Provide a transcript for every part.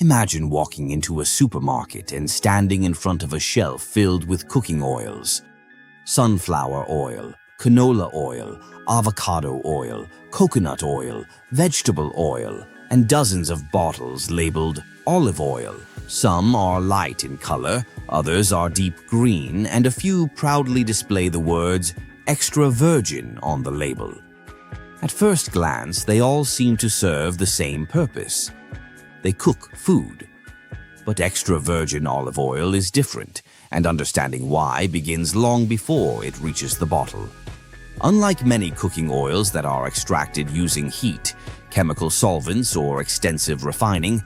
Imagine walking into a supermarket and standing in front of a shelf filled with cooking oils. Sunflower oil, canola oil, avocado oil, coconut oil, vegetable oil, and dozens of bottles labeled olive oil. Some are light in color, others are deep green, and a few proudly display the words extra virgin on the label. At first glance, they all seem to serve the same purpose. They cook food. But extra virgin olive oil is different, and understanding why begins long before it reaches the bottle. Unlike many cooking oils that are extracted using heat, chemical solvents, or extensive refining,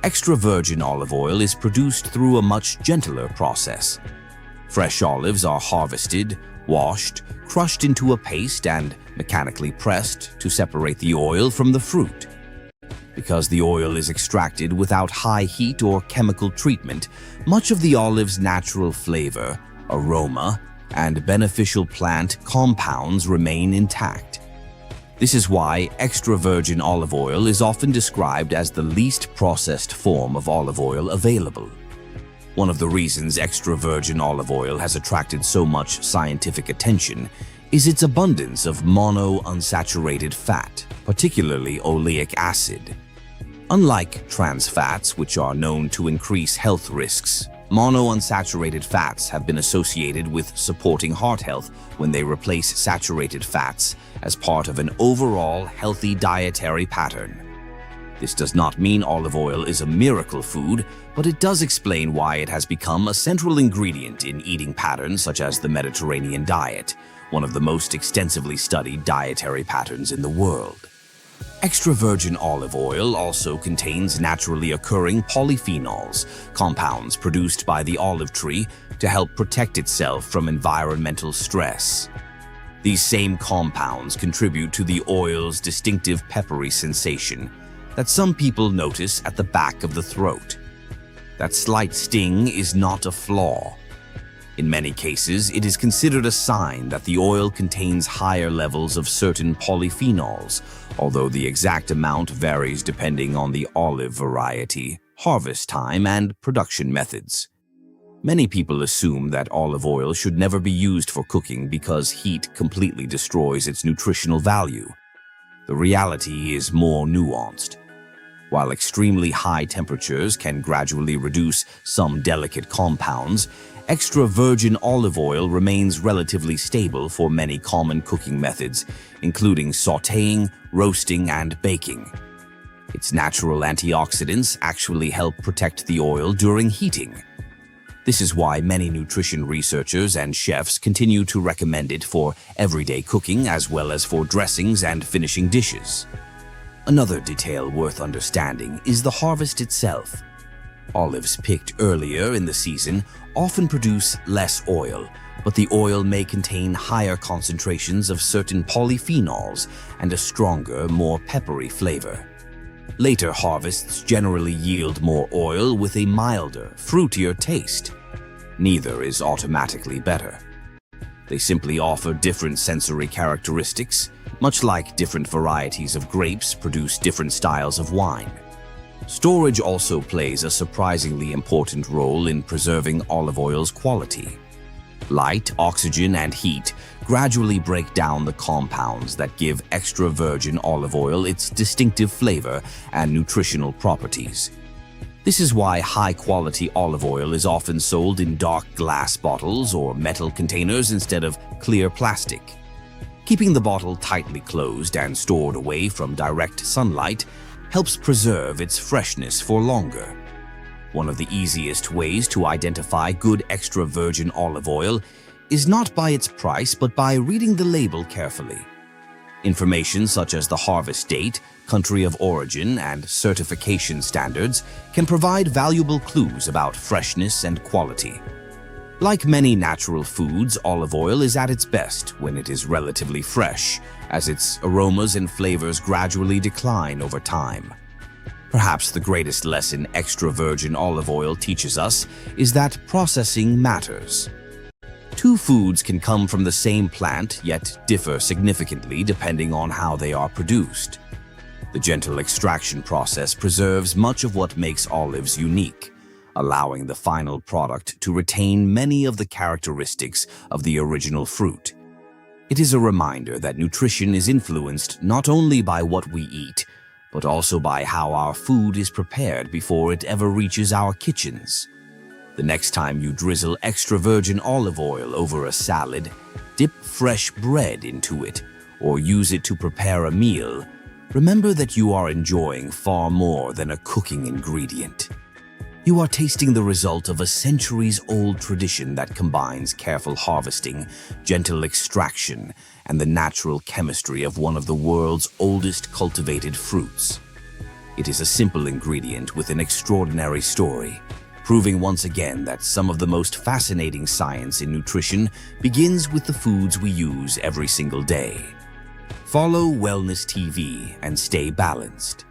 extra virgin olive oil is produced through a much gentler process. Fresh olives are harvested, washed, crushed into a paste, and mechanically pressed to separate the oil from the fruit. Because the oil is extracted without high heat or chemical treatment, much of the olive's natural flavor, aroma, and beneficial plant compounds remain intact. This is why extra virgin olive oil is often described as the least processed form of olive oil available. One of the reasons extra virgin olive oil has attracted so much scientific attention is its abundance of monounsaturated fat, particularly oleic acid. Unlike trans fats, which are known to increase health risks, monounsaturated fats have been associated with supporting heart health when they replace saturated fats as part of an overall healthy dietary pattern. This does not mean olive oil is a miracle food, but it does explain why it has become a central ingredient in eating patterns such as the Mediterranean diet, one of the most extensively studied dietary patterns in the world. Extra virgin olive oil also contains naturally occurring polyphenols, compounds produced by the olive tree to help protect itself from environmental stress. These same compounds contribute to the oil's distinctive peppery sensation that some people notice at the back of the throat. That slight sting is not a flaw. In many cases, it is considered a sign that the oil contains higher levels of certain polyphenols, although the exact amount varies depending on the olive variety, harvest time, and production methods. Many people assume that olive oil should never be used for cooking because heat completely destroys its nutritional value. The reality is more nuanced. While extremely high temperatures can gradually reduce some delicate compounds, extra virgin olive oil remains relatively stable for many common cooking methods, including sautéing, roasting, and baking. Its natural antioxidants actually help protect the oil during heating. This is why many nutrition researchers and chefs continue to recommend it for everyday cooking as well as for dressings and finishing dishes. Another detail worth understanding is the harvest itself. Olives picked earlier in the season often produce less oil, but the oil may contain higher concentrations of certain polyphenols and a stronger, more peppery flavor. Later harvests generally yield more oil with a milder, fruitier taste. Neither is automatically better. They simply offer different sensory characteristics, much like different varieties of grapes produce different styles of wine. Storage also plays a surprisingly important role in preserving olive oil's quality. Light, oxygen, and heat gradually break down the compounds that give extra virgin olive oil its distinctive flavor and nutritional properties. This is why high-quality olive oil is often sold in dark glass bottles or metal containers instead of clear plastic. Keeping the bottle tightly closed and stored away from direct sunlight helps preserve its freshness for longer. One of the easiest ways to identify good extra virgin olive oil is not by its price but by reading the label carefully. Information such as the harvest date, country of origin, and certification standards can provide valuable clues about freshness and quality. Like many natural foods, olive oil is at its best when it is relatively fresh, as its aromas and flavors gradually decline over time. Perhaps the greatest lesson extra virgin olive oil teaches us is that processing matters. Two foods can come from the same plant, yet differ significantly depending on how they are produced. The gentle extraction process preserves much of what makes olives unique, allowing the final product to retain many of the characteristics of the original fruit. It is a reminder that nutrition is influenced not only by what we eat, but also by how our food is prepared before it ever reaches our kitchens. The next time you drizzle extra virgin olive oil over a salad, dip fresh bread into it, or use it to prepare a meal, remember that you are enjoying far more than a cooking ingredient. You are tasting the result of a centuries-old tradition that combines careful harvesting, gentle extraction, and the natural chemistry of one of the world's oldest cultivated fruits. It is a simple ingredient with an extraordinary story, proving once again that some of the most fascinating science in nutrition begins with the foods we use every single day. Follow Wellness TV and stay balanced.